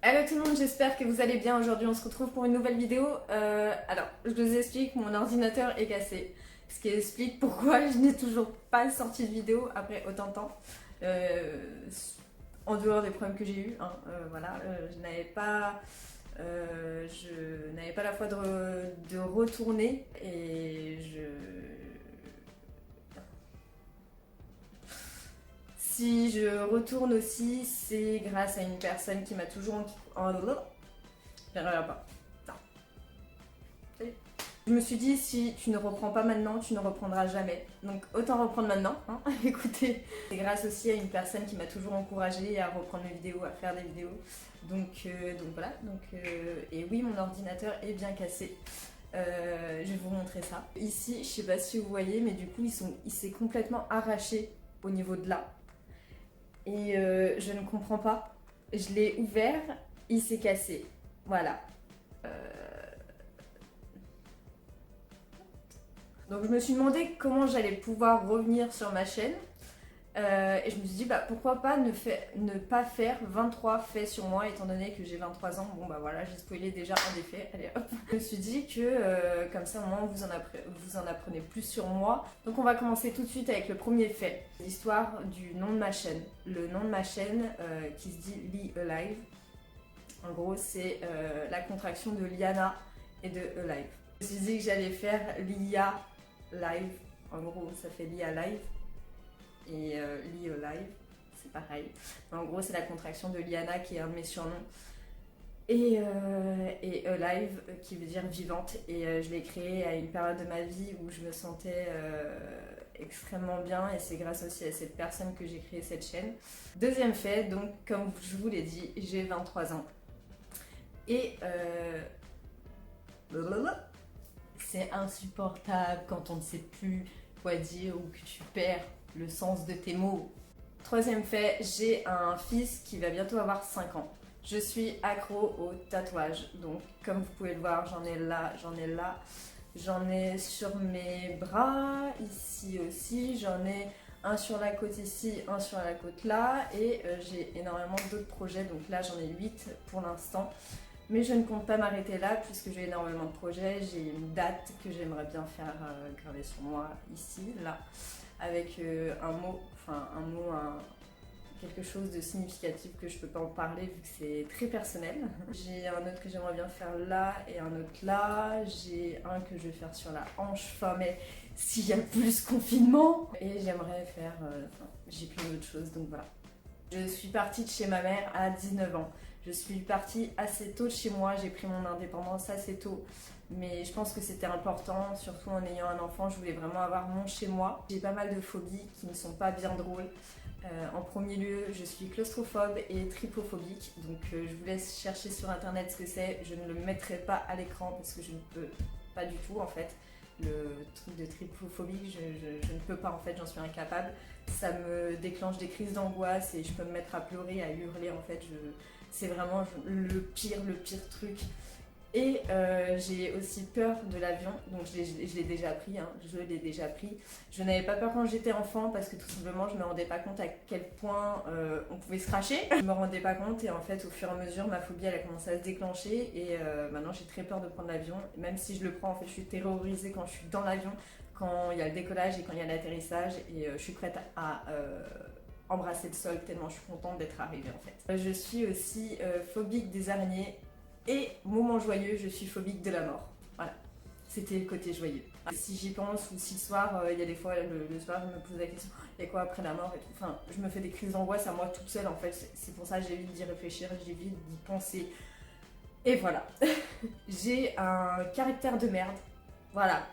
Hello tout le monde, j'espère que vous allez bien. Aujourd'hui on se retrouve pour une nouvelle vidéo. Alors, je vous explique, mon ordinateur est cassé. Ce qui explique pourquoi je n'ai toujours pas sorti de vidéo après autant de temps. Euh, En dehors des problèmes que j'ai eu, hein, voilà, je n'avais pas la foi de retourner et si je retourne aussi, c'est grâce à une personne qui m'a toujours... J'y arriverai pas. Non. Ça y est. Je me suis dit, si tu ne reprends pas maintenant, tu ne reprendras jamais. Donc autant reprendre maintenant, hein. Écoutez. C'est grâce aussi à une personne qui m'a toujours encouragée à reprendre mes vidéos, à faire des vidéos. Donc voilà. Et oui, mon ordinateur est bien cassé. Je vais vous montrer ça. Ici, je sais pas si vous voyez, mais du coup, il s'est complètement arraché au niveau de là. Et je ne comprends pas. Je l'ai ouvert, il s'est cassé. Voilà. Donc je me suis demandé comment j'allais pouvoir revenir sur ma chaîne. Et je me suis dit, bah, pourquoi pas ne pas faire 23 faits sur moi, étant donné que j'ai 23 ans. Bon bah voilà, j'ai spoilé déjà un des faits, allez hop. Je me suis dit que comme ça au moins vous en apprenez plus sur moi. Donc on va commencer tout de suite avec le premier fait. L'histoire du nom de ma chaîne. Le nom de ma chaîne qui se dit Lee Alive. En gros c'est la contraction de Liana et de Alive. Je me suis dit que j'allais faire Lia Live. En gros ça fait Lia Live. Et Lee Alive, c'est pareil. En gros, c'est la contraction de Liana qui est un de mes surnoms. Et Alive qui veut dire vivante. Et je l'ai créé à une période de ma vie où je me sentais extrêmement bien. Et c'est grâce aussi à cette personne que j'ai créé cette chaîne. Deuxième fait, donc comme je vous l'ai dit, j'ai 23 ans. Et c'est insupportable quand on ne sait plus quoi dire ou que tu perds le sens de tes mots. Troisième fait, j'ai un fils qui va bientôt avoir 5 ans. Je suis accro au tatouage, donc comme vous pouvez le voir, j'en ai là, j'en ai là, j'en ai sur mes bras, ici aussi, j'en ai un sur la côte ici, un sur la côte là, et j'ai énormément d'autres projets, donc là j'en ai 8 pour l'instant. Mais je ne compte pas m'arrêter là puisque j'ai énormément de projets, j'ai une date que j'aimerais bien faire graver sur moi ici, là, avec quelque chose de significatif que je peux pas en parler vu que c'est très personnel. J'ai un autre que j'aimerais bien faire là et un autre là. J'ai un que je vais faire sur la hanche fin mai s'il y a plus confinement. Et j'aimerais faire... j'ai plein d'autres choses donc voilà. Je suis partie de chez ma mère à 19 ans. Je suis partie assez tôt de chez moi, j'ai pris mon indépendance assez tôt. Mais je pense que c'était important, surtout en ayant un enfant, je voulais vraiment avoir mon chez moi. J'ai pas mal de phobies qui ne sont pas bien drôles. En premier lieu, je suis claustrophobe et trypophobique, donc je vous laisse chercher sur internet ce que c'est. Je ne le mettrai pas à l'écran parce que je ne peux pas du tout en fait. Le truc de trypophobie, je ne peux pas en fait, j'en suis incapable. Ça me déclenche des crises d'angoisse et je peux me mettre à pleurer, à hurler en fait. C'est vraiment le pire truc. Et j'ai aussi peur de l'avion, donc je l'ai déjà pris, hein, je l'ai déjà pris. Je n'avais pas peur quand j'étais enfant parce que tout simplement je me rendais pas compte à quel point on pouvait se cracher. Je me rendais pas compte et en fait au fur et à mesure ma phobie elle a commencé à se déclencher et maintenant j'ai très peur de prendre l'avion. Même si je le prends en fait je suis terrorisée quand je suis dans l'avion, quand il y a le décollage et quand il y a l'atterrissage et je suis prête à embrasser le sol tellement je suis contente d'être arrivée en fait. Je suis aussi phobique des araignées. Et moment joyeux, je suis phobique de la mort. Voilà, c'était le côté joyeux. Si j'y pense ou si le soir, il y a des fois, le soir, je me pose la question, il y a quoi après la mort et tout. Enfin, je me fais des crises d'angoisse à moi toute seule en fait. C'est pour ça que j'évite d'y réfléchir, j'évite d'y penser. Et voilà. J'ai un caractère de merde. Voilà,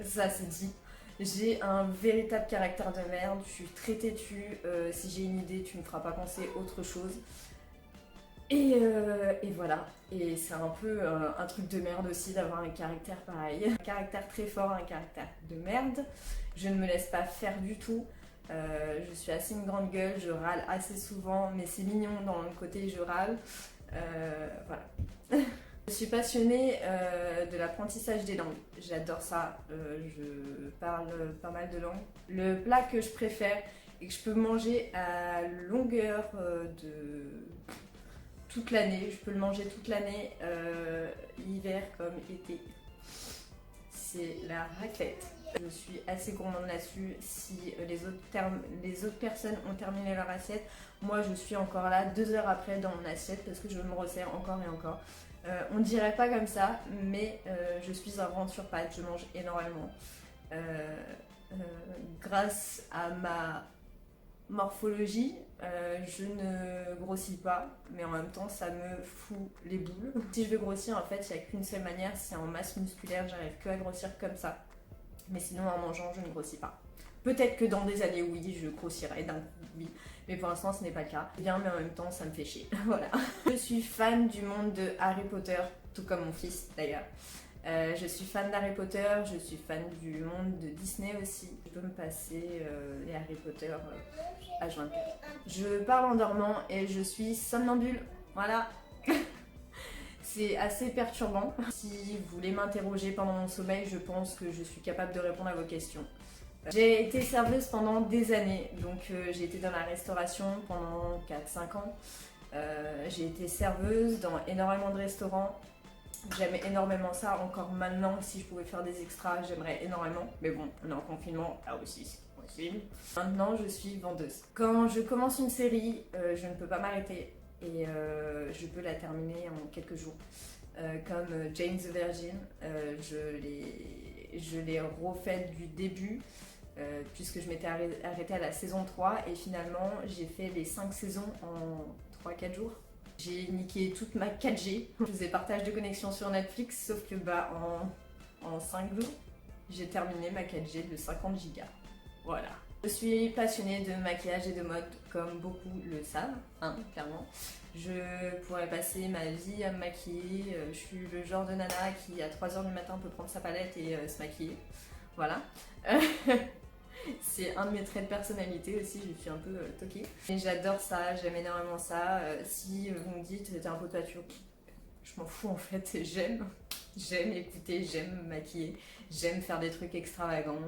ça c'est dit. J'ai un véritable caractère de merde. Je suis très têtue. Si j'ai une idée, tu ne me feras pas penser autre chose. Et voilà, et c'est un peu un truc de merde aussi d'avoir un caractère pareil. Un caractère très fort, un caractère de merde. Je ne me laisse pas faire du tout. Je suis assez une grande gueule, je râle assez souvent, mais c'est mignon dans le côté je râle. Voilà. Je suis passionnée de l'apprentissage des langues. J'adore ça. Je parle pas mal de langues. Le plat que je préfère et que je peux manger à longueur de toute l'année, je peux le manger toute l'année, hiver comme été. C'est la raclette. Je suis assez gourmande là-dessus. Si les autres personnes ont terminé leur assiette, moi je suis encore là 2 heures après dans mon assiette parce que je me resserre encore et encore. On dirait pas comme ça, mais je suis un ventre sur pattes, je mange énormément. Grâce à ma morphologie, je ne grossis pas, mais en même temps ça me fout les boules. Si je veux grossir, en fait, il n'y a qu'une seule manière, c'est en masse musculaire, j'arrive que à grossir comme ça. Mais sinon, en mangeant, je ne grossis pas. Peut-être que dans des années, oui, je grossirai d'un coup, oui. Mais pour l'instant, ce n'est pas le cas. Bien, mais en même temps, ça me fait chier. Voilà. Je suis fan du monde de Harry Potter, tout comme mon fils d'ailleurs. Je suis fan d'Harry Potter, je suis fan du monde de Disney aussi. Je peux me passer les Harry Potter H24. Je parle en dormant et je suis somnambule. Voilà. C'est assez perturbant. Si vous voulez m'interroger pendant mon sommeil, je pense que je suis capable de répondre à vos questions. J'ai été serveuse pendant des années, donc j'ai été dans la restauration pendant 4-5 ans. J'ai été serveuse dans énormément de restaurants. J'aime énormément ça, encore maintenant, si je pouvais faire des extras, j'aimerais énormément. Mais bon, on est en confinement, là aussi c'est possible. Maintenant, je suis vendeuse. Quand je commence une série, je ne peux pas m'arrêter et je peux la terminer en quelques jours. Comme Jane the Virgin, je l'ai refaite du début. Puisque je m'étais arrêtée à la saison 3 et finalement j'ai fait les 5 saisons en 3-4 jours. J'ai niqué toute ma 4G. Je faisais partage de connexion sur Netflix, sauf que en 5 jours, j'ai terminé ma 4G de 50 Go. Voilà. Je suis passionnée de maquillage et de mode, comme beaucoup le savent, hein, clairement. Je pourrais passer ma vie à me maquiller. Je suis le genre de nana qui, à 3h du matin, peut prendre sa palette et se maquiller. Voilà. C'est un de mes traits de personnalité aussi, je suis un peu toquée. Et j'adore ça, j'aime énormément ça. Si vous me dites t'es un pot de pâture, je m'en fous en fait, j'aime écouter, j'aime me maquiller, j'aime faire des trucs extravagants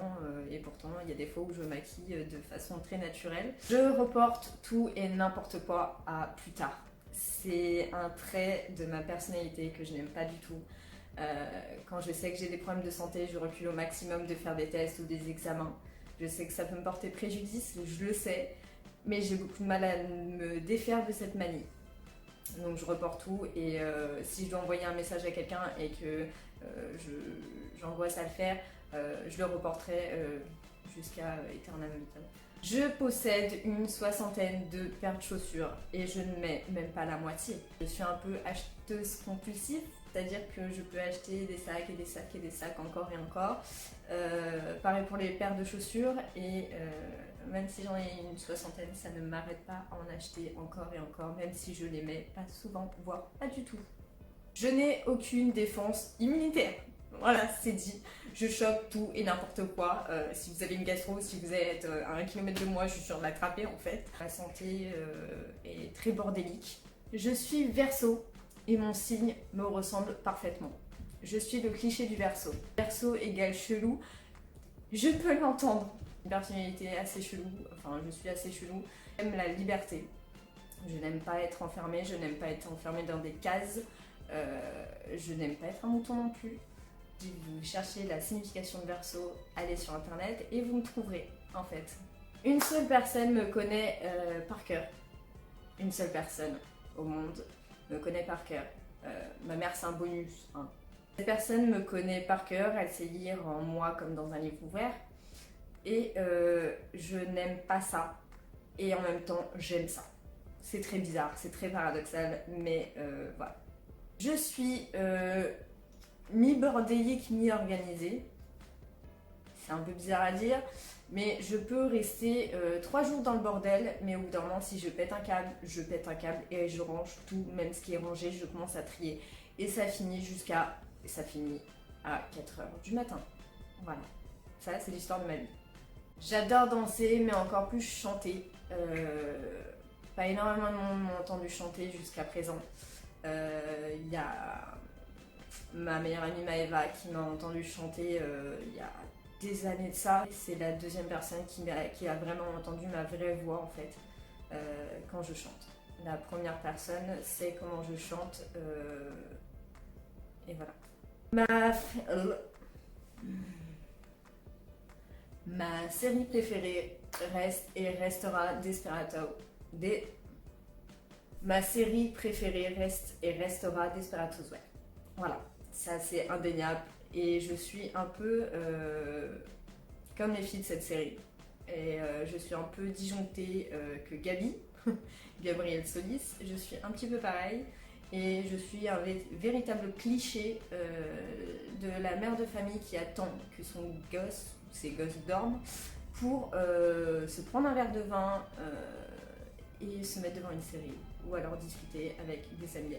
et pourtant il y a des fois où je me maquille de façon très naturelle. Je reporte tout et n'importe quoi à plus tard. C'est un trait de ma personnalité que je n'aime pas du tout. Quand je sais que j'ai des problèmes de santé, je recule au maximum de faire des tests ou des examens. Je sais que ça peut me porter préjudice, je le sais, mais j'ai beaucoup de mal à me défaire de cette manie. Donc je reporte tout et si je dois envoyer un message à quelqu'un et que j'angoisse à le faire, je le reporterai jusqu'à éternellement. Je possède une 60aine de paires de chaussures et je ne mets même pas la moitié. Je suis un peu acheteuse compulsive, c'est-à-dire que je peux acheter des sacs et des sacs et des sacs encore et encore. Pareil pour les paires de chaussures et même si j'en ai une 60aine, ça ne m'arrête pas à en acheter encore et encore, même si je les mets pas souvent, voire pas du tout. Je n'ai aucune défense immunitaire. Voilà, c'est dit. Je chope tout et n'importe quoi. Si vous avez une gastro, si vous êtes à 1 km de moi, je suis sûre de l'attraper en fait. Ma santé est très bordélique. Je suis Verseau et mon signe me ressemble parfaitement. Je suis le cliché du Verseau. Verseau égale chelou. Je peux l'entendre. Une personnalité assez chelou. Enfin, je suis assez chelou. J'aime la liberté. Je n'aime pas être enfermée. Je n'aime pas être enfermée dans des cases. Je n'aime pas être un mouton non plus. Si vous cherchez la signification de Verseau, allez sur internet et vous me trouverez en fait. Une seule personne me connaît par cœur. Une seule personne au monde me connaît par cœur. Ma mère c'est un bonus. Hein. Cette personne me connaît par cœur, elle sait lire en moi comme dans un livre ouvert. Et je n'aime pas ça. Et en même temps, j'aime ça. C'est très bizarre, c'est très paradoxal, mais voilà. Je suis mi-bordélique, mi-organisée. C'est un peu bizarre à dire, mais je peux rester 3 jours dans le bordel, mais au bout d'un moment, si je pète un câble, je pète un câble et je range tout, même ce qui est rangé, je commence à trier. Et ça finit à 4h du matin. Voilà, ça c'est l'histoire de ma vie. J'adore danser, mais encore plus chanter. Pas énormément de monde m'ont entendu chanter jusqu'à présent. Il y a ma meilleure amie Maëva qui m'a entendu chanter il y a des années de ça. C'est la deuxième personne qui a vraiment entendu ma vraie voix en fait quand je chante. la première personne sait comment je chante. Et voilà. Ma série préférée reste et restera Desperado. Ma série préférée reste et restera Desperados, ouais. Voilà, ça c'est indéniable. Et je suis un peu comme les filles de cette série. Et je suis un peu disjonctée que Gabi, Gabrielle Solis. Je suis un petit peu pareil. Et je suis un véritable cliché de la mère de famille qui attend que son gosse ou ses gosses dorment pour se prendre un verre de vin et se mettre devant une série ou alors discuter avec des amis.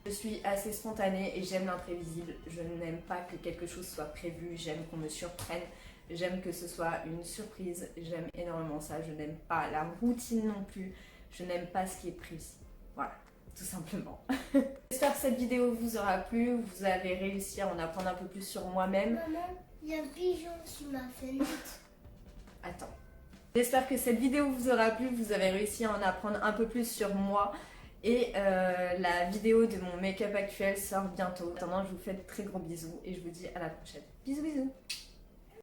Je suis assez spontanée et j'aime l'imprévisible. Je n'aime pas que quelque chose soit prévu, j'aime qu'on me surprenne, j'aime que ce soit une surprise, j'aime énormément ça. Je n'aime pas la routine non plus, je n'aime pas ce qui est précis. Voilà, tout simplement. J'espère que cette vidéo vous aura plu, vous avez réussi à en apprendre un peu plus sur moi-même. Maman, il y a un pigeon sur ma fenêtre. Attends. J'espère que cette vidéo vous aura plu, vous avez réussi à en apprendre un peu plus sur moi. Et la vidéo de mon make-up actuel sort bientôt. En attendant, je vous fais de très gros bisous et je vous dis à la prochaine. Bisous bisous.